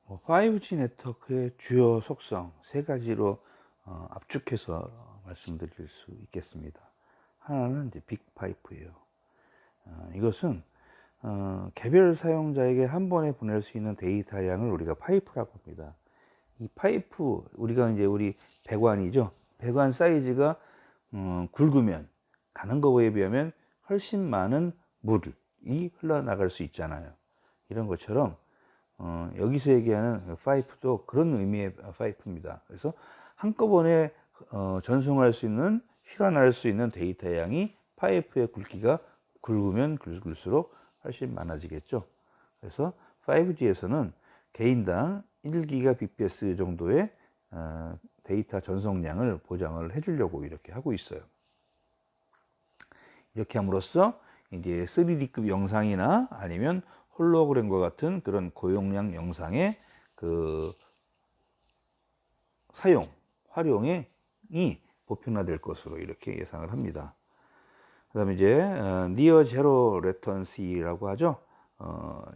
5G 네트워크의 주요 속성 세 가지로 압축해서 말씀드릴 수 있겠습니다. 하나는 이제 빅파이프예요. 이것은 개별 사용자에게 한 번에 보낼 수 있는 데이터량을 우리가 파이프라고 합니다. 이 파이프, 우리 배관이죠. 배관 사이즈가 굵으면, 가는 거에 비하면 훨씬 많은 물이 흘러나갈 수 있잖아요. 이런 것처럼 여기서 얘기하는 파이프도 그런 의미의 파이프입니다. 그래서 한꺼번에 전송할 수 있는, 실환할 수 있는 데이터 양이 파이프의 굵기가 굵으면 굵을수록 훨씬 많아지겠죠. 그래서 5G에서는 개인당 1GBps 정도의 데이터 전송량을 보장을 해주려고 이렇게 하고 있어요. 이렇게 함으로써 이제 3D급 영상이나 아니면 홀로그램과 같은 그런 고용량 영상의 그 활용이 보편화될 것으로 이렇게 예상을 합니다. 그 다음에 이제 니어 제로 레턴시라고 하죠.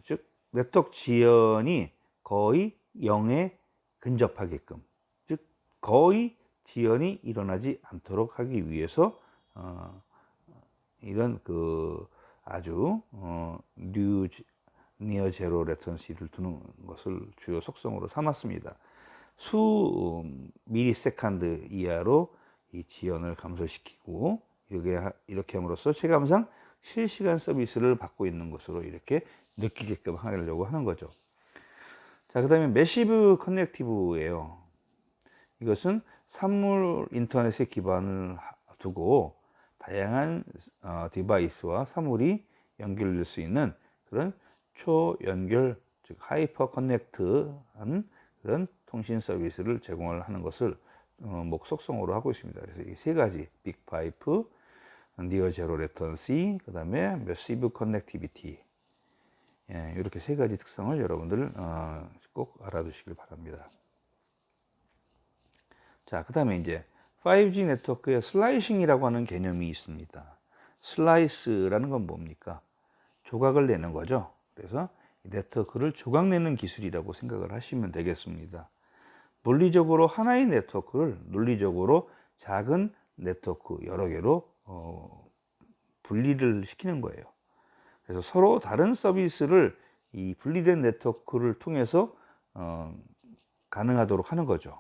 즉 네트워크 지연이 거의 0에 근접하게끔, 즉 거의 지연이 일어나지 않도록 하기 위해서 이런 그 아주 니어 제로 레턴시를 두는 것을 주요 속성으로 삼았습니다. 수 미리세컨드 이하로 이 지연을 감소시키고, 이렇게 함으로써 체감상 실시간 서비스를 받고 있는 것으로 이렇게 느끼게끔 하려고 하는 거죠. 자, 그 다음에 매시브 커넥티브예요. 이것은 산물 인터넷에 기반을 두고 다양한 디바이스와 사물이 연결될 수 있는 그런 초연결, 즉 하이퍼 커넥트한 그런 통신 서비스를 제공을 하는 것을 속성으로 하고 있습니다. 그래서 이 세 가지, 빅파이프, 니어 제로 레턴시, 그 다음에 매시브 커넥티비티, 이렇게 세 가지 특성을 여러분들 꼭 알아두시길 바랍니다. 자, 그 다음에 이제 5G 네트워크에 슬라이싱이라고 하는 개념이 있습니다. 슬라이스라는 건 뭡니까? 조각을 내는 거죠. 그래서 네트워크를 조각내는 기술이라고 생각을 하시면 되겠습니다. 물리적으로 하나의 네트워크를 논리적으로 작은 네트워크 여러 개로 분리를 시키는 거예요. 그래서 서로 다른 서비스를 이 분리된 네트워크를 통해서 가능하도록 하는 거죠.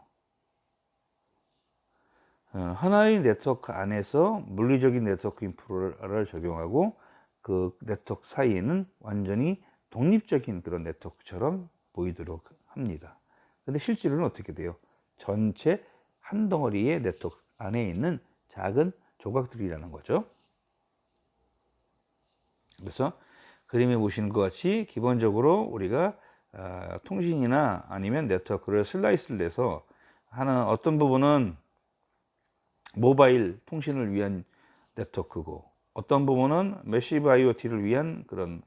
하나의 네트워크 안에서 물리적인 네트워크 인프라를 적용하고 그 네트워크 사이에는 완전히 독립적인 그런 네트워크처럼 보이도록 합니다. 근데 실제로는 어떻게 돼요? 전체 한 덩어리의 네트워크 안에 있는 작은 조각들이라는 거죠. 그래서 그림에 보시는 것 같이 기본적으로 우리가 통신이나 아니면 네트워크를 슬라이스를 내서 하는 어떤 부분은 모바일 통신을 위한 네트워크고, 어떤 부분은 매시브 IoT를 위한 그런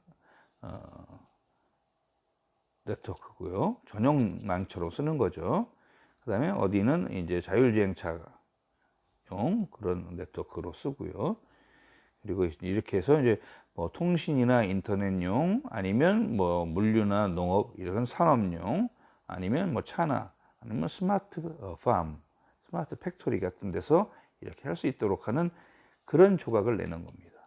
네트워크고요. 전용망처럼 쓰는 거죠. 그 다음에 어디는 이제 자율주행차용 그런 네트워크로 쓰고요. 그리고 이렇게 해서 이제 뭐 통신이나 인터넷용, 아니면 뭐 물류나 농업 이런 산업용, 아니면 뭐 차나, 아니면 스마트 팜, 스마트 팩토리 같은 데서 이렇게 할 수 있도록 하는 그런 조각을 내는 겁니다.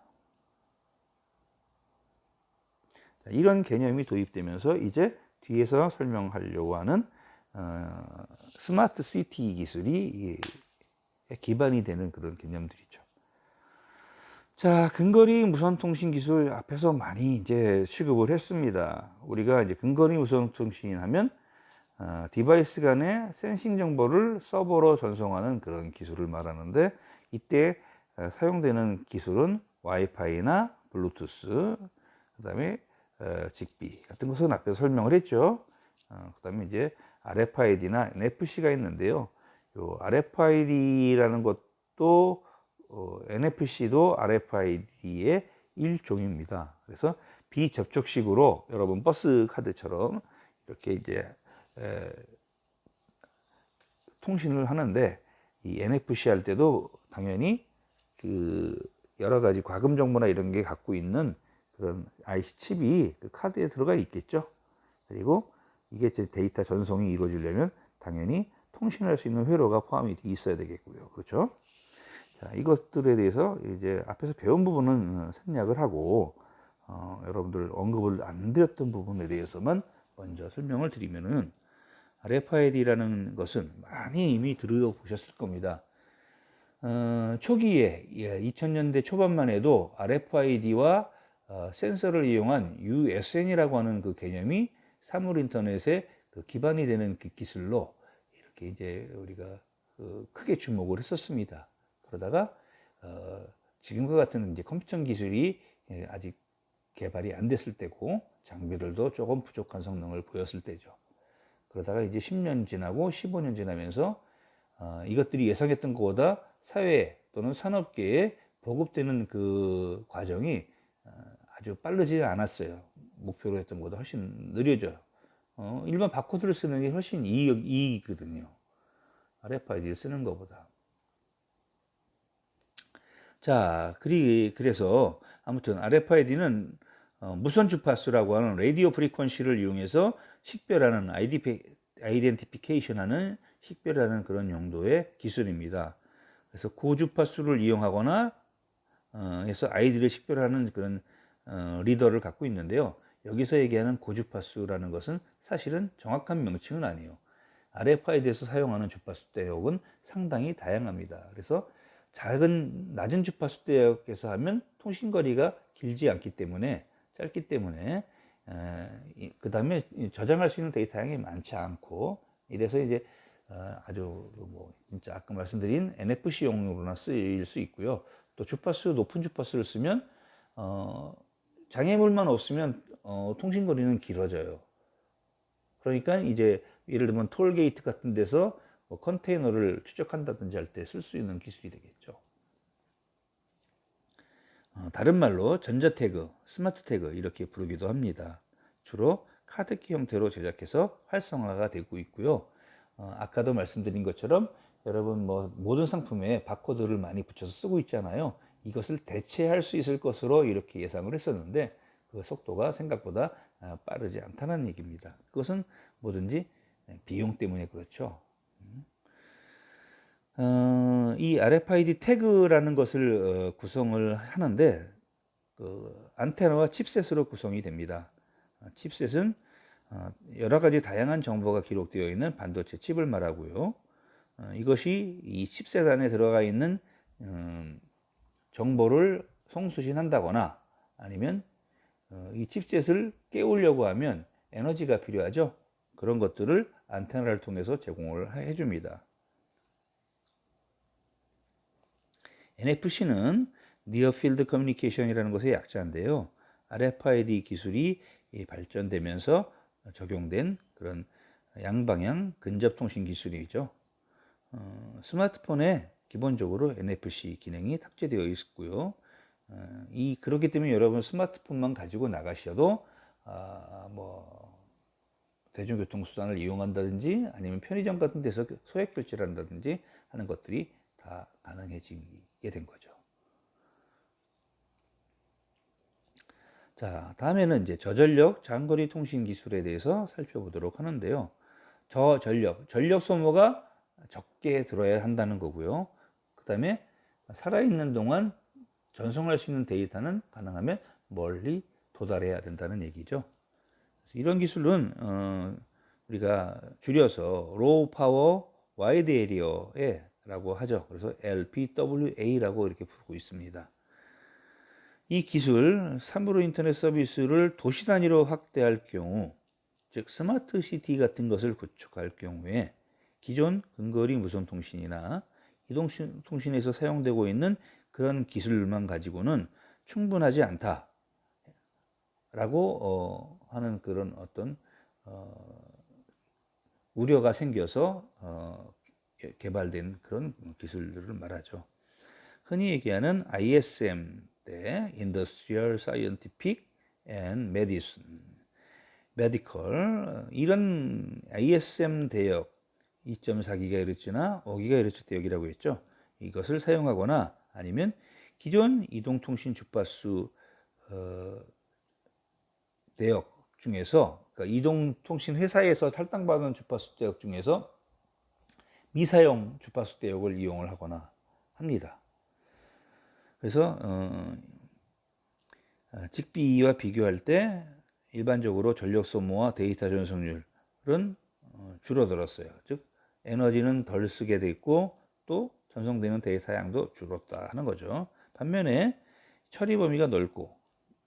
이런 개념이 도입되면서 이제 뒤에서 설명하려고 하는 스마트 시티 기술이 기반이 되는 그런 개념들이죠. 자, 근거리 무선 통신 기술 앞에서 많이 이제 취급을 했습니다. 우리가 이제 근거리 무선 통신 하면 디바이스 간의 센싱 정보를 서버로 전송하는 그런 기술을 말하는데, 이때 사용되는 기술은 와이파이나 블루투스, 그 다음에 직비 같은 것은 앞에서 설명을 했죠. 그 다음에 이제 RFID나 NFC가 있는데요. 요 RFID라는 것도 NFC도 RFID의 일종입니다. 그래서 비접촉식으로 여러분 버스 카드처럼 이렇게 이제 통신을 하는데, 이 NFC 할 때도 당연히 그 여러 가지 과금 정보나 이런 게 갖고 있는 그런 IC 칩이 그 카드에 들어가 있겠죠. 그리고 이게 이제 데이터 전송이 이루어지려면 당연히 통신할 수 있는 회로가 포함이 돼 있어야 되겠고요. 그렇죠? 자, 이것들에 대해서 이제 앞에서 배운 부분은 생략을 하고 여러분들 언급을 안 드렸던 부분에 대해서만 먼저 설명을 드리면은 RFID라는 것은 많이 이미 들어보셨을 겁니다. 초기에 2000년대 초반만 해도 RFID와 센서를 이용한 USN이라고 하는 그 개념이 사물 인터넷의 그 기반이 되는 그 기술로 이렇게 이제 우리가 크게 주목을 했었습니다. 그러다가 지금과 같은 이제 컴퓨터 기술이 아직 개발이 안 됐을 때고 장비들도 조금 부족한 성능을 보였을 때죠. 그러다가 이제 10년 지나고 15년 지나면서 이것들이 예상했던 것보다 사회 또는 산업계에 보급되는 그 과정이 아주 빠르지 않았어요. 목표로 했던 것보다 훨씬 느려져요. 일반 바코드를 쓰는 게 훨씬 이익이거든요. RFID를 쓰는 것보다. 자, 그래서 아무튼 RFID는 무선 주파수라고 하는 라디오 프리퀀시를 이용해서 식별하는 아이덴티피케이션하는 식별하는 그런 용도의 기술입니다. 그래서 고주파수를 이용하거나 해서 아이디를 식별하는 그런 리더를 갖고 있는데요. 여기서 얘기하는 고주파수라는 것은 사실은 정확한 명칭은 아니에요. RFID에서 사용하는 주파수 대역은 상당히 다양합니다. 그래서 낮은 주파수 대역에서 하면 통신거리가 길지 않기 때문에 짧기 때문에 그 다음에 저장할 수 있는 데이터 양이 많지 않고 이래서 이제 아주 뭐 진짜 아까 말씀드린 NFC용으로나 쓰일 수 있고요. 또 높은 주파수를 쓰면 장애물만 없으면 통신거리는 길어져요. 그러니까 이제 예를 들면 톨게이트 같은 데서 뭐 컨테이너를 추적한다든지 할 때 쓸 수 있는 기술이 되겠죠. 다른 말로 전자태그, 스마트 태그 이렇게 부르기도 합니다. 주로 카드키 형태로 제작해서 활성화가 되고 있고요. 아까도 말씀드린 것처럼 여러분 뭐 모든 상품에 바코드를 많이 붙여서 쓰고 있잖아요. 이것을 대체할 수 있을 것으로 이렇게 예상을 했었는데 그 속도가 생각보다 빠르지 않다는 얘기입니다. 그것은 뭐든지 비용 때문에 그렇죠. 이 RFID 태그라는 것을 구성을 하는데 그 안테나와 칩셋으로 구성이 됩니다. 칩셋은 여러 가지 다양한 정보가 기록되어 있는 반도체 칩을 말하고요. 이것이 이 칩셋 안에 들어가 있는 정보를 송수신한다거나 아니면 이 칩셋을 깨우려고 하면 에너지가 필요하죠. 그런 것들을 안테나를 통해서 제공을 해줍니다. NFC는 Near Field Communication이라는 것의 약자인데요. RFID 기술이 발전되면서 적용된 그런 양방향 근접 통신 기술이죠. 스마트폰에 기본적으로 NFC 기능이 탑재되어 있고요. 그렇기 때문에 여러분 스마트폰만 가지고 나가셔도 뭐 대중교통수단을 이용한다든지 아니면 편의점 같은 데서 소액 결제를 한다든지 하는 것들이 다 가능해지게 된 거죠. 자, 다음에는 이제 저전력 장거리 통신 기술에 대해서 살펴보도록 하는데요. 전력 소모가 적게 들어야 한다는 거고요. 그 다음에 살아있는 동안 전송할 수 있는 데이터는 가능하면 멀리 도달해야 된다는 얘기죠. 이런 기술은 우리가 줄여서 Low Power Wide Area라고 하죠. 그래서 LPWA라고 이렇게 부르고 있습니다. 이 기술, 사무로 인터넷 서비스를 도시 단위로 확대할 경우, 즉 스마트 시티 같은 것을 구축할 경우에 기존 근거리 무선 통신이나 이동 통신에서 사용되고 있는 그런 기술만 가지고는 충분하지 않다라고 하는 그런 어떤 우려가 생겨서 개발된 그런 기술들을 말하죠. 흔히 얘기하는 ISM 때 Industrial Scientific and Medical 이런 ISM 대역 2.4GHz나 5GHz 대역이라고 했죠. 이것을 사용하거나 아니면 기존 이동통신 주파수 대역 중에서 그러니까 이동통신 회사에서 탈당받은 주파수 대역 중에서 미사용 주파수 대역을 이용을 하거나 합니다. 그래서 직비와 비교할 때 일반적으로 전력 소모와 데이터 전송률은 줄어들었어요. 즉 에너지는 덜 쓰게 됐고 또 전송되는 데이터 양도 줄었다 하는 거죠. 반면에 처리 범위가 넓고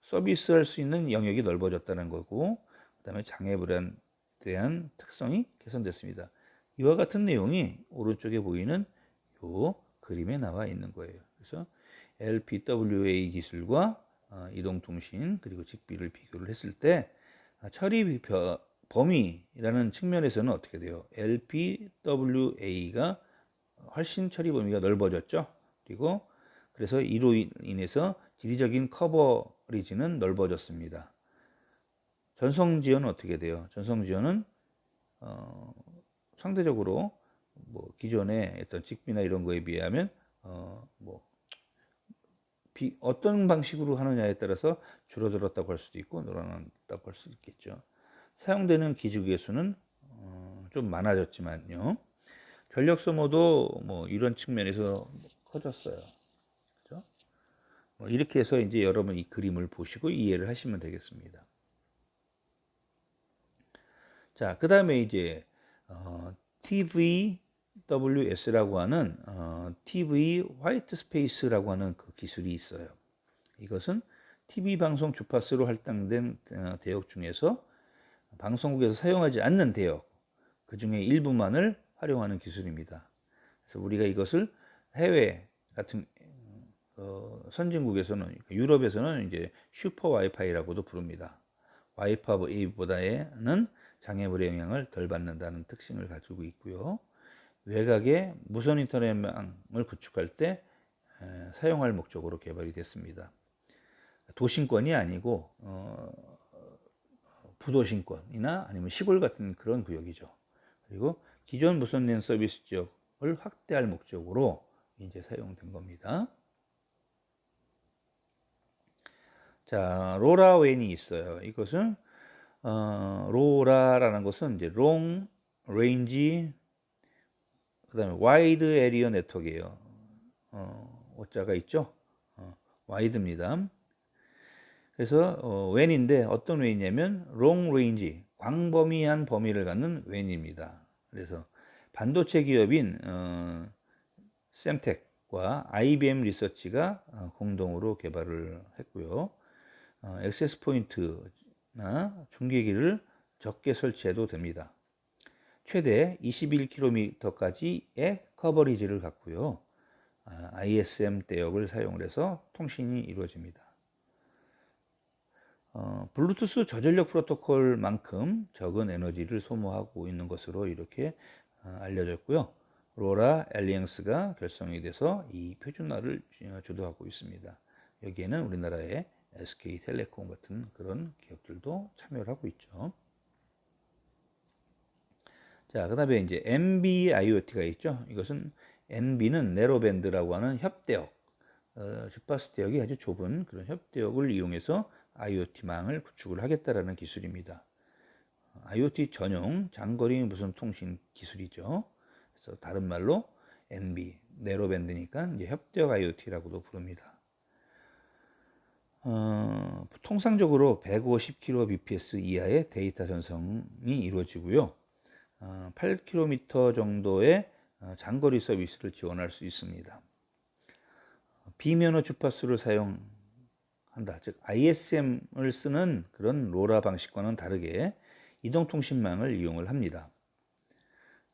서비스할 수 있는 영역이 넓어졌다는 거고, 그 다음에 장애물에 대한 특성이 개선됐습니다. 이와 같은 내용이 오른쪽에 보이는 이 그림에 나와 있는 거예요. 그래서 LPWA 기술과 이동통신 그리고 직비를 비교를 했을 때 처리 범위라는 측면에서는 어떻게 돼요? LPWA가 훨씬 처리 범위가 넓어졌죠. 그리고 그래서 이로 인해서 지리적인 커버리지는 넓어졌습니다. 전송 지연은 어떻게 돼요? 전송 지연은 상대적으로 뭐 기존의 어떤 직비나 이런 거에 비하면 어떤 방식으로 하느냐에 따라서 줄어들었다고 할 수도 있고 늘어났다고 할 수도 있겠죠. 사용되는 기지국의 수는 좀 많아졌지만요. 전력 소모도 뭐 이런 측면에서 커졌어요. 그렇죠? 이렇게 해서 이제 여러분 이 그림을 보시고 이해를 하시면 되겠습니다. 자, 그 다음에 이제 TVWS라고 하는 TV 화이트 스페이스라고 하는 그 기술이 있어요. 이것은 TV 방송 주파수로 할당된 대역 중에서 방송국에서 사용하지 않는 대역, 그 중에 일부만을 활용하는 기술입니다. 그래서 우리가 이것을 해외 같은 선진국에서는, 유럽에서는 이제 슈퍼 와이파이라고도 부릅니다. 와이파이보다는 장애물의 영향을 덜 받는다는 특징을 가지고 있고요. 외곽에 무선 인터넷망을 구축할 때 사용할 목적으로 개발이 됐습니다. 도심권이 아니고 부도심권이나 아니면 시골 같은 그런 구역이죠. 그리고 기존 무선 랜 서비스 지역을 확대할 목적으로 이제 사용된 겁니다. 자, 로라웬이 있어요. 이것은 로라라는 것은 이제 롱 레인지 그다음에 와이드 에리어 네트워크예요. 오자가 있죠. 와이드입니다. 그래서 웬인데 어떤 웬이냐면 롱 레인지, 광범위한 범위를 갖는 웬입니다. 그래서 반도체 기업인 셈텍과 IBM 리서치가 공동으로 개발을 했고요. 액세스 포인트나 중계기를 적게 설치해도 됩니다. 최대 21km까지의 커버리지를 갖고요. ISM 대역을 사용을 해서 통신이 이루어집니다. 블루투스 저전력 프로토콜만큼 적은 에너지를 소모하고 있는 것으로 이렇게 알려졌고요. 로라 엘리언스가 결성이 돼서 이 표준화를 주도하고 있습니다. 여기에는 우리나라의 SK텔레콤 같은 그런 기업들도 참여를 하고 있죠. 자, 그 다음에 이제 NB-IoT가 있죠. 이것은 NB는 네로밴드라고 하는 협대역, 주파수 대역이 아주 좁은 그런 협대역을 이용해서 IoT망을 구축을 하겠다라는 기술입니다. IoT 전용 장거리 무선 통신 기술이죠. 그래서 다른 말로 NB, 네로밴드니까 이제 협대역 IoT라고도 부릅니다. 통상적으로 150kbps 이하의 데이터 전송이 이루어지고요. 8km 정도의 장거리 서비스를 지원할 수 있습니다. 비면허 주파수를 사용한다. 즉 ISM을 쓰는 그런 로라 방식과는 다르게 이동통신망을 이용을 합니다.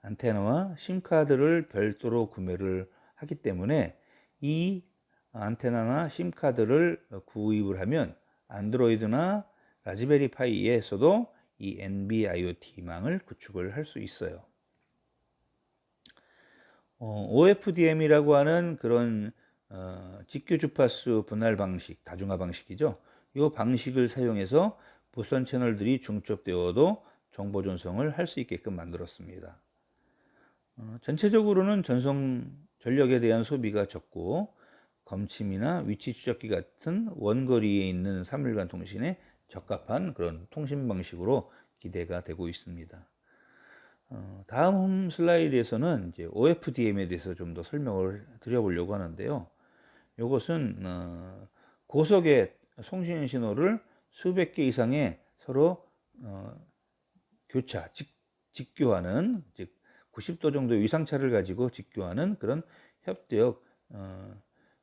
안테나와 심카드를 별도로 구매를 하기 때문에 이 안테나나 심카드를 구입을 하면 안드로이드나 라즈베리 파이에서도 이 NB-IoT망을 구축을 할 수 있어요. OFDM이라고 하는 그런 직교 주파수 분할 방식, 다중화 방식이죠. 이 방식을 사용해서 무선 채널들이 중첩되어도 정보 전송을 할 수 있게끔 만들었습니다. 전체적으로는 전송 전력에 대한 소비가 적고 검침이나 위치 추적기 같은 원거리에 있는 사물간 통신에 적합한 그런 통신 방식으로 기대가 되고 있습니다. 다음 슬라이드에서는 이제 OFDM에 대해서 좀 더 설명을 드려보려고 하는데요. 이것은 고속의 송신 신호를 수백 개 이상의 서로 교차, 직교하는, 즉 90도 정도의 위상차를 가지고 직교하는 그런 협대역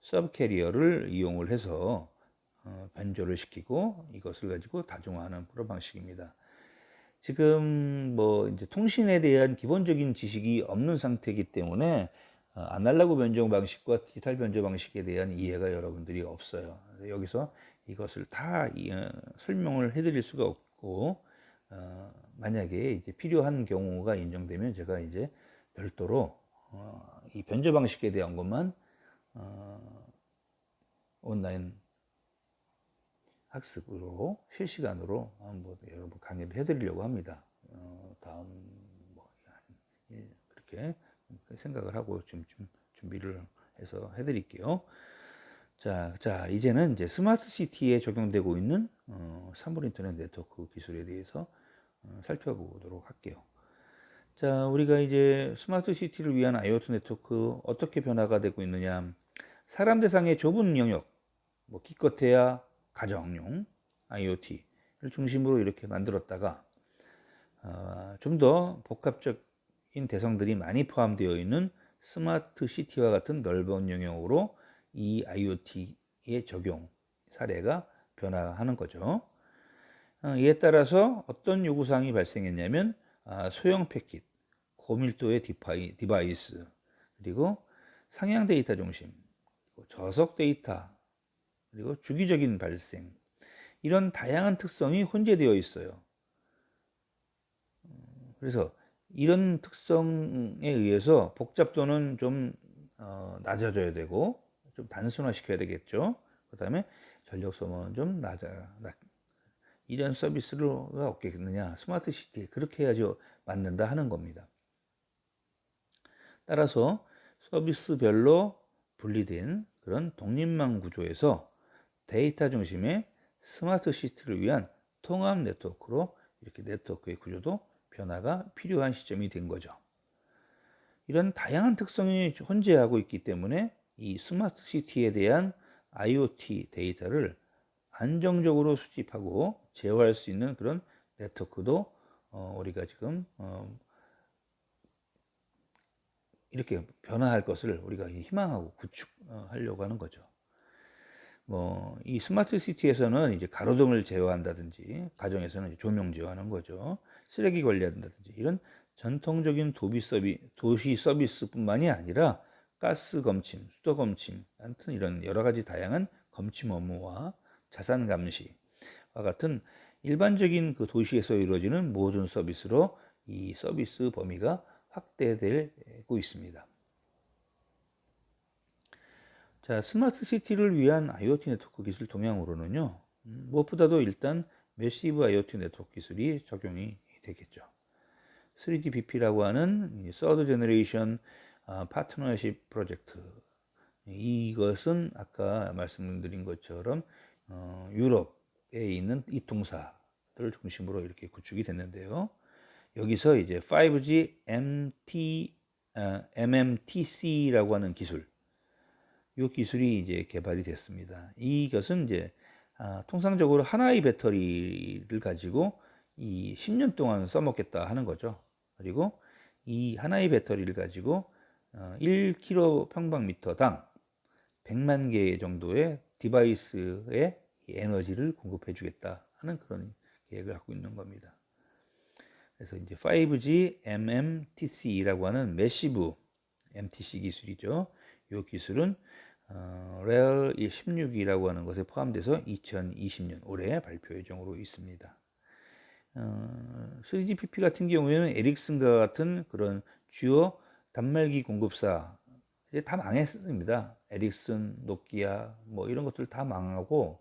서브캐리어를 이용을 해서 변조를 시키고 이것을 가지고 다중화하는 그런 방식입니다. 지금 뭐 이제 통신에 대한 기본적인 지식이 없는 상태이기 때문에 아날로그 변조 방식과 디지털 변조 방식에 대한 이해가 여러분들이 없어요. 여기서 이것을 다 설명을 해드릴 수가 없고, 만약에 이제 필요한 경우가 인정되면 제가 이제 별도로 이 변조 방식에 대한 것만 온라인 학습으로 실시간으로 한번 여러분 강의를 해드리려고 합니다. 다음 뭐 그렇게 생각을 하고 좀 준비를 해서 해드릴게요. 자, 이제는 이제 스마트 시티에 적용되고 있는 사물 인터넷 네트워크 기술에 대해서 살펴보도록 할게요. 자, 우리가 이제 스마트 시티를 위한 IoT 네트워크 어떻게 변화가 되고 있느냐. 사람 대상의 좁은 영역, 뭐 기껏해야 가정용 IoT를 중심으로 이렇게 만들었다가 좀 더 복합적인 대상들이 많이 포함되어 있는 스마트 시티와 같은 넓은 영역으로 이 IoT의 적용 사례가 변화하는 거죠. 이에 따라서 어떤 요구사항이 발생했냐면 소형 패킷, 고밀도의 디바이스, 그리고 상향 데이터 중심, 저속 데이터, 그리고 주기적인 발생, 이런 다양한 특성이 혼재되어 있어요. 그래서 이런 특성에 의해서 복잡도는 좀 낮아져야 되고 좀 단순화시켜야 되겠죠. 그 다음에 전력 소모는 좀 이런 서비스가 없겠느냐. 스마트 시티 그렇게 해야지 맞는다 하는 겁니다. 따라서 서비스별로 분리된 그런 독립망 구조에서 데이터 중심의 스마트 시티를 위한 통합 네트워크로 이렇게 네트워크의 구조도 변화가 필요한 시점이 된 거죠. 이런 다양한 특성이 혼재하고 있기 때문에 이 스마트 시티에 대한 IoT 데이터를 안정적으로 수집하고 제어할 수 있는 그런 네트워크도 우리가 지금 이렇게 변화할 것을 우리가 희망하고 구축하려고 하는 거죠. 뭐 이 스마트 시티에서는 이제 가로등을 제어한다든지, 가정에서는 이제 조명 제어하는 거죠. 쓰레기 관리한다든지, 이런 전통적인 도시 서비스뿐만이 아니라 가스 검침, 수도 검침, 아무튼 이런 여러 가지 다양한 검침 업무와 자산 감시와 같은 일반적인 그 도시에서 이루어지는 모든 서비스로 이 서비스 범위가 확대되고 있습니다. 자, 스마트 시티를 위한 IoT 네트워크 기술 동향으로는요, 무엇보다도 일단 매시브 IoT 네트워크 기술이 적용이 되겠죠. 3GPP라고 하는 서드 제너레이션 파트너십 프로젝트, 이것은 아까 말씀드린 것처럼 유럽에 있는 이통사들을 중심으로 이렇게 구축이 됐는데요. 여기서 이제 5G MMTC라고 하는 기술, 이 기술이 이제 개발이 됐습니다. 이것은 이제 통상적으로 하나의 배터리를 가지고 이 10년 동안 써먹겠다 하는 거죠. 그리고 이 하나의 배터리를 가지고 1kg 평방미터당 100만 개 정도의 디바이스에 에너지를 공급해 주겠다 하는 그런 계획을 갖고 있는 겁니다. 그래서 이제 5G MMTC라고 하는 매시브 MTC 기술이죠. 이 기술은 레얼 16이라고 하는 것에 포함돼서 2020년 올해 발표 예정으로 있습니다. 3GPP 같은 경우에는 에릭슨과 같은 그런 주요 단말기 공급사 이제 다 망했습니다. 에릭슨, 노키아 뭐 이런 것들 다 망하고,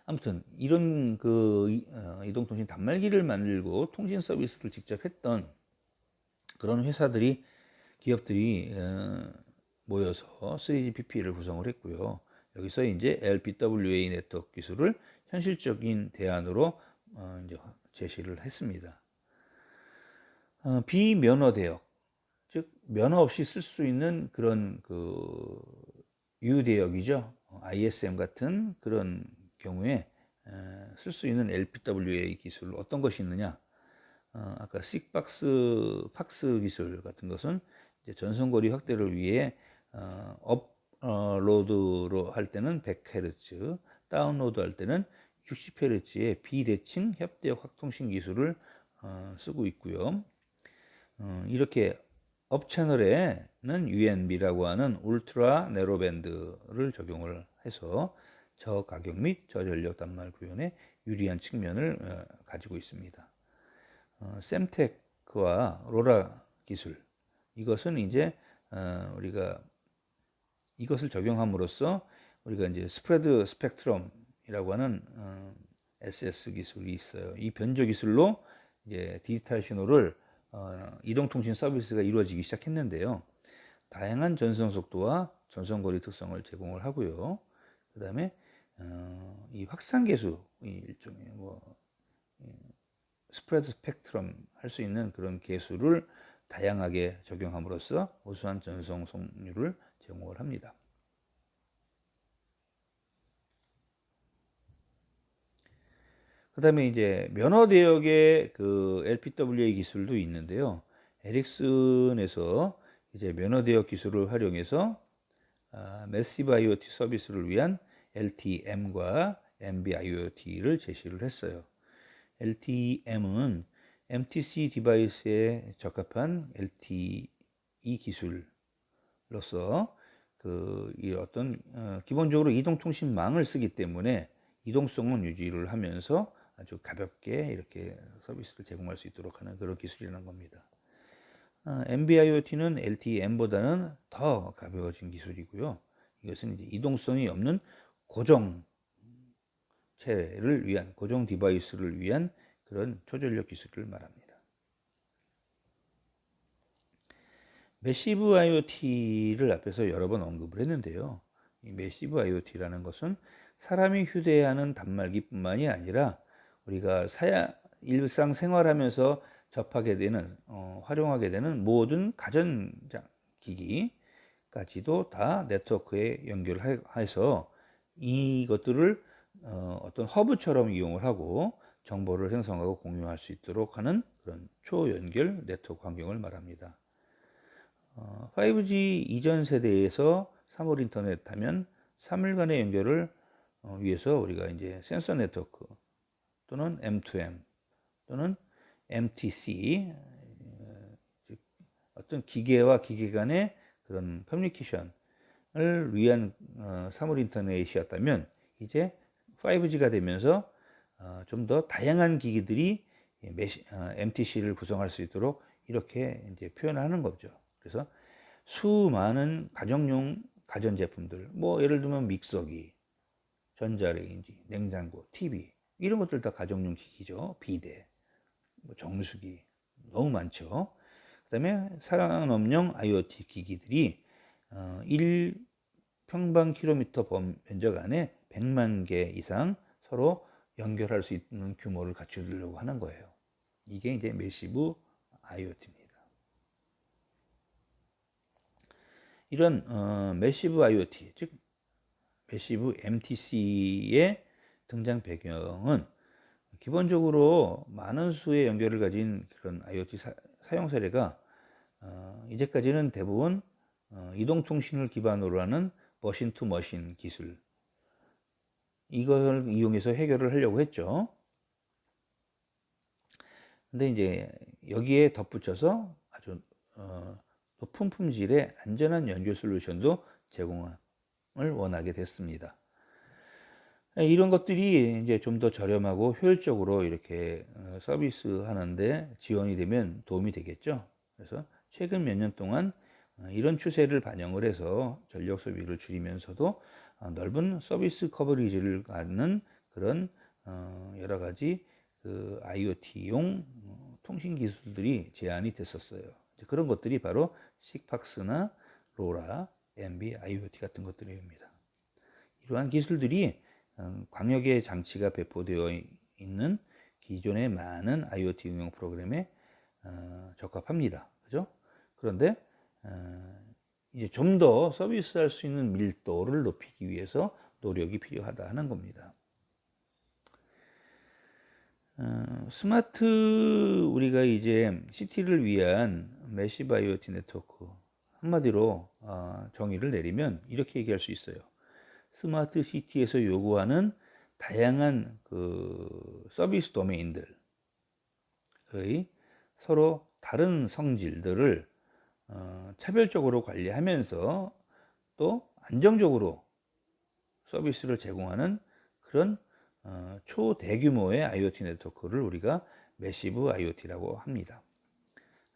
아무튼 이런 그 이동통신 단말기를 만들고 통신 서비스를 직접 했던 그런 회사들이, 기업들이 모여서 3GPP를 구성을 했고요. 여기서 이제 LPWA 네트워크 기술을 현실적인 대안으로 이제 제시를 했습니다. 비면허 대역, 즉 면허 없이 쓸 수 있는 그런 그 유대역이죠. ISM 같은 그런 경우에 쓸 수 있는 LPWA 기술 어떤 것이 있느냐? 아까 팍스 기술 같은 것은 이제 전송거리 확대를 위해 업로드로 할 때는 100Hz, 다운로드 할 때는 60Hz의 비대칭 협대역 확통신 기술을 쓰고 있고요. 이렇게 업 채널에는 UNB라고 하는 울트라 내로밴드를 적용을 해서 저가격 및 저전력 단말 구현에 유리한 측면을 가지고 있습니다. 샘텍과 로라 기술, 이것은 이제 우리가 이것을 적용함으로써 우리가 이제 스프레드 스펙트럼이라고 하는 SS 기술이 있어요. 이 변조 기술로 이제 디지털 신호를 이동통신 서비스가 이루어지기 시작했는데요. 다양한 전송 속도와 전송거리 특성을 제공을 하고요. 그 다음에 이 확산계수, 일종의 스프레드 스펙트럼 할 수 있는 그런 계수를 다양하게 적용함으로써 우수한 전송 속률을 제공을 합니다. 그 다음에 이제 면허 대역의 그 LPWA 기술도 있는데요. 에릭슨에서 이제 면허 대역 기술을 활용해서 매시브 IoT 서비스를 위한 LTM과 MB-IoT를 제시를 했어요. LTM은 MTC 디바이스에 적합한 LTE 기술로서 이 어떤 기본적으로 이동통신망을 쓰기 때문에 이동성은 유지를 하면서 아주 가볍게 이렇게 서비스를 제공할 수 있도록 하는 그런 기술이라는 겁니다. MB-IoT는 LTE-M보다는 더 가벼워진 기술이고요. 이것은 이제 이동성이 없는 고정체를 위한, 고정 디바이스를 위한 그런 초전력 기술을 말합니다. 매시브 IoT를 앞에서 여러 번 언급을 했는데요. 이 매시브 IoT라는 것은 사람이 휴대하는 단말기뿐만이 아니라 우리가 일상 생활하면서 접하게 되는, 활용하게 되는 모든 가전기기까지도 다 네트워크에 연결해서 이것들을 어떤 허브처럼 이용을 하고 정보를 생성하고 공유할 수 있도록 하는 그런 초연결 네트워크 환경을 말합니다. 5G 이전 세대에서 3월 인터넷 하면 3일 간의 연결을 위해서 우리가 이제 센서 네트워크 또는 M2M 또는 MTC, 어떤 기계와 기계 간의 그런 커뮤니케이션을 위한 3월 인터넷이었다면 이제 5G가 되면서 좀 더 다양한 기기들이 MTC를 구성할 수 있도록 이렇게 이제 표현하는 거죠. 그래서 수많은 가정용 가전제품들, 예를 들면 믹서기, 전자레인지, 냉장고, TV 이런 것들 다 가정용 기기죠. 비대, 정수기 너무 많죠. 그 다음에 산업용 IoT 기기들이 1평방킬로미터 면적 안에 100만 개 이상 서로 연결할 수 있는 규모를 갖추려고 하는 거예요. 이게 이제 매시브 IoT입니다. 이런 매시브 IoT, 즉 매시브 MTC의 등장 배경은 기본적으로 많은 수의 연결을 가진 그런 IoT 사용 사례가 이제까지는 대부분 이동통신을 기반으로 하는 머신 투 머신 기술, 이걸 이용해서 해결을 하려고 했죠. 근데 이제 여기에 덧붙여서 아주 높은 품질의 안전한 연결 솔루션도 제공을 원하게 됐습니다. 이런 것들이 이제 좀 더 저렴하고 효율적으로 이렇게 서비스 하는데 지원이 되면 도움이 되겠죠. 그래서 최근 몇 년 동안 이런 추세를 반영을 해서 전력 소비를 줄이면서도 넓은 서비스 커버리지를 갖는 그런 여러 가지 그 IoT용 통신 기술들이 제안이 됐었어요. 그런 것들이 바로 식팍스나 로라, MB, IoT 같은 것들입니다. 이러한 기술들이 광역의 장치가 배포되어 있는 기존의 많은 IoT 응용 프로그램에 적합합니다. 그죠? 그런데 이제 좀 더 서비스할 수 있는 밀도를 높이기 위해서 노력이 필요하다 하는 겁니다. 스마트 우리가 이제 시티를 위한 매시브 IoT 네트워크 한마디로 정의를 내리면 이렇게 얘기할 수 있어요. 스마트 시티에서 요구하는 다양한 그 서비스 도메인들의 서로 다른 성질들을 차별적으로 관리하면서 또 안정적으로 서비스를 제공하는 그런 초대규모의 IoT 네트워크를 우리가 매시브 IoT라고 합니다.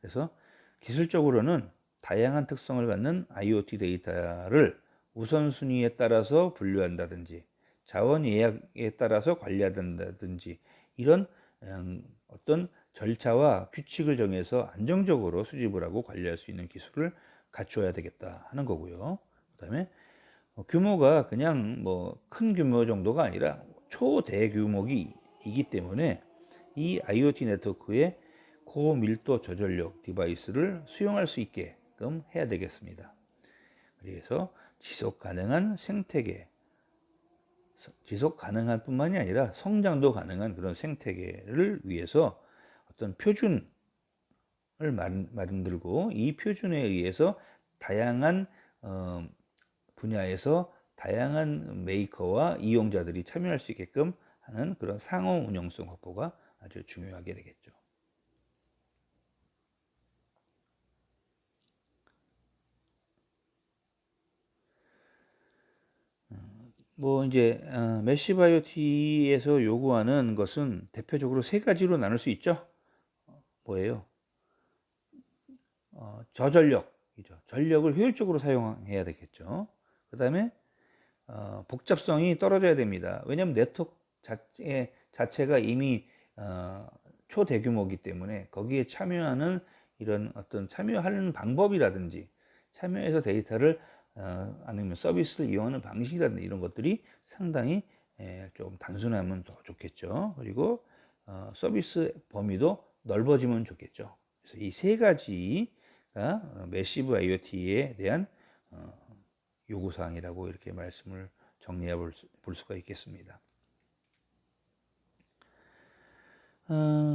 그래서 기술적으로는 다양한 특성을 갖는 IoT 데이터를 우선순위에 따라서 분류한다든지 자원 예약에 따라서 관리한다든지 이런 어떤 절차와 규칙을 정해서 안정적으로 수집을 하고 관리할 수 있는 기술을 갖춰야 되겠다 하는 거고요. 그다음에 규모가 그냥 뭐 큰 규모 정도가 아니라 초대규모이기 때문에 이 IoT 네트워크의 고밀도 저전력 디바이스를 수용할 수 있게끔 해야 되겠습니다. 그래서 지속 가능한 생태계, 지속 가능한 뿐만이 아니라 성장도 가능한 그런 생태계를 위해서 어떤 표준을 만들고 이 표준에 의해서 다양한 분야에서 다양한 메이커와 이용자들이 참여할 수 있게끔 하는 그런 상호 운영성 확보가 아주 중요하게 되겠죠. 뭐 이제 매시브 IoT에서 요구하는 것은 대표적으로 세 가지로 나눌 수 있죠. 뭐예요? 저전력이죠. 전력을 효율적으로 사용해야 되겠죠. 그 다음에 복잡성이 떨어져야 됩니다. 왜냐하면 네트워크 자체가 이미 초대규모이기 때문에 거기에 참여하는 이런 어떤 참여하는 방법이라든지 참여해서 데이터를 아니면 서비스를 이용하는 방식이라든지 이런 것들이 상당히 좀 단순하면 더 좋겠죠. 그리고 서비스 범위도 넓어지면 좋겠죠. 그래서 이 세 가지가 매시브 IoT에 대한 요구사항이라고 이렇게 말씀을 정리해 볼 수가 있겠습니다.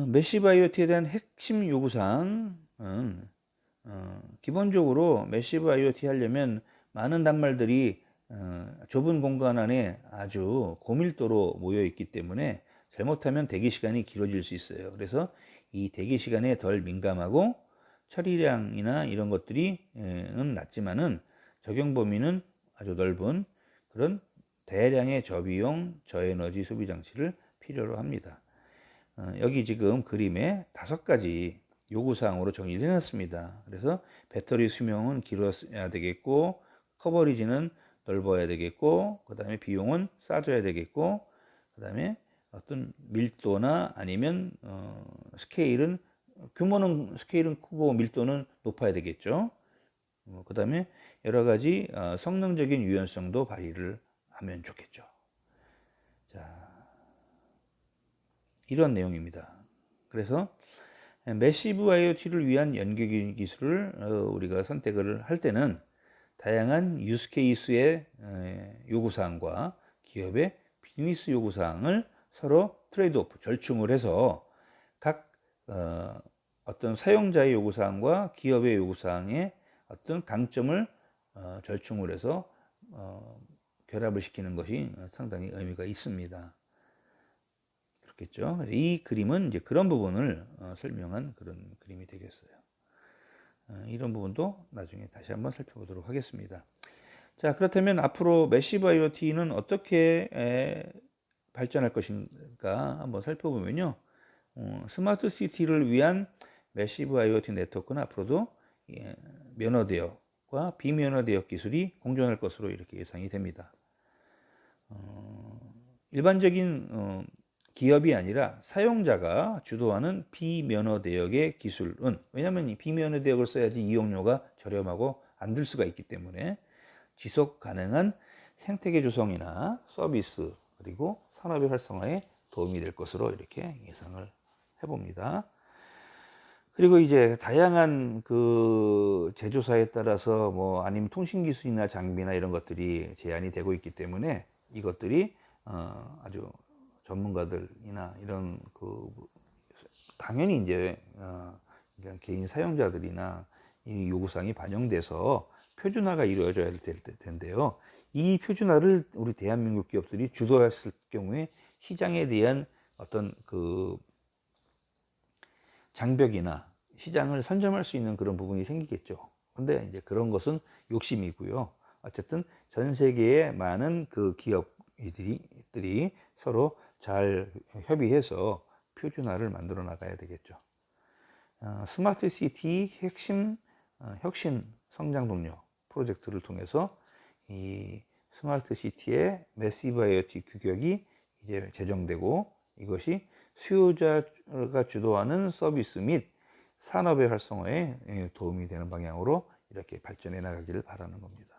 매시브 IoT에 대한 핵심 요구사항은 기본적으로 매시브 IoT 하려면 많은 단말들이 좁은 공간 안에 아주 고밀도로 모여 있기 때문에 잘못하면 대기 시간이 길어질 수 있어요. 그래서 이 대기 시간에 덜 민감하고 처리량이나 이런 것들이 낮지만은 적용 범위는 아주 넓은 그런 대량의 저비용, 저에너지 소비 장치를 필요로 합니다. 여기 지금 그림에 5가지 요구사항으로 정리를 해놨습니다. 그래서 배터리 수명은 길어야 되겠고, 커버리지는 넓어야 되겠고, 그 다음에 비용은 싸져야 되겠고, 그 다음에 어떤 밀도나 아니면 스케일은 스케일은 크고 밀도는 높아야 되겠죠. 그 다음에 여러 가지 성능적인 유연성도 발휘를 하면 좋겠죠. 자, 이런 내용입니다. 그래서 매시브 IoT를 위한 연계 기술을 우리가 선택을 할 때는 다양한 유스 케이스의 요구사항과 기업의 비즈니스 요구사항을 서로 트레이드오프, 절충을 해서 각 어떤 사용자의 요구사항과 기업의 요구사항의 어떤 강점을 절충을 해서 결합을 시키는 것이 상당히 의미가 있습니다. 그렇겠죠. 이 그림은 이제 그런 부분을 설명한 그런 그림이 되겠어요. 이런 부분도 나중에 다시 한번 살펴보도록 하겠습니다. 자, 그렇다면 앞으로 매시브 IoT는 어떻게 발전할 것인가 한번 살펴보면요. 스마트 시티를 위한 매시브 IoT 네트워크는 앞으로도 면허 대역과 비면허 대역 기술이 공존할 것으로 이렇게 예상이 됩니다. 일반적인 기업이 아니라 사용자가 주도하는 비면허 대역의 기술은, 왜냐하면 이 비면허 대역을 써야지 이용료가 저렴하고 안 들 수가 있기 때문에 지속 가능한 생태계 조성이나 서비스 그리고 산업의 활성화에 도움이 될 것으로 이렇게 예상을 해봅니다. 그리고 이제 다양한 그 제조사에 따라서 뭐 아니면 통신 기술이나 장비나 이런 것들이 제한이 되고 있기 때문에 이것들이 아주 전문가들이나 이런 그 당연히 이제 이런 개인 사용자들이나 이 요구사항이 반영돼서 표준화가 이루어져야 될 텐데요. 이 표준화를 우리 대한민국 기업들이 주도했을 경우에 시장에 대한 어떤 그 장벽이나 시장을 선점할 수 있는 그런 부분이 생기겠죠. 근데 이제 그런 것은 욕심이고요. 어쨌든 전 세계의 많은 그 기업들이 서로 잘 협의해서 표준화를 만들어 나가야 되겠죠. 스마트 시티 핵심 혁신 성장 동력 프로젝트를 통해서 이 스마트 시티의 매시브 IoT 규격이 이제 제정되고 이것이 수요자가 주도하는 서비스 및 산업의 활성화에 도움이 되는 방향으로 이렇게 발전해 나가기를 바라는 겁니다.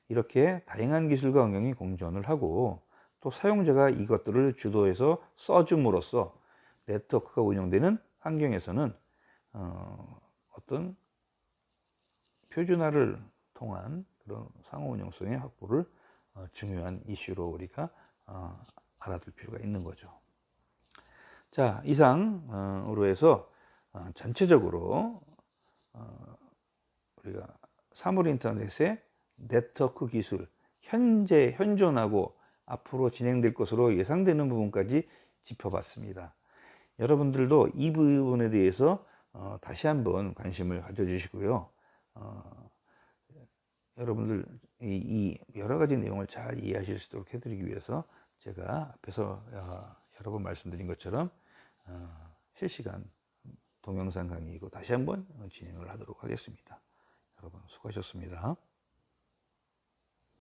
이렇게 다양한 기술과 응용이 공존을 하고 또 사용자가 이것들을 주도해서 써줌으로써 네트워크가 운영되는 환경에서는 어떤 표준화를 통한 그런 상호 운영성의 확보를 중요한 이슈로 우리가 알아둘 필요가 있는 거죠. 자, 이상으로 해서 전체적으로 우리가 사물 인터넷의 네트워크 기술 현재 현존하고 앞으로 진행될 것으로 예상되는 부분까지 짚어봤습니다. 여러분들도 이 부분에 대해서 다시 한번 관심을 가져주시고요. 여러분들 이 여러 가지 내용을 잘 이해하실 수 있도록 해드리기 위해서 제가 앞에서 여러 번 말씀드린 것처럼 실시간 동영상 강의이고 다시 한번 진행을 하도록 하겠습니다. 여러분 수고하셨습니다.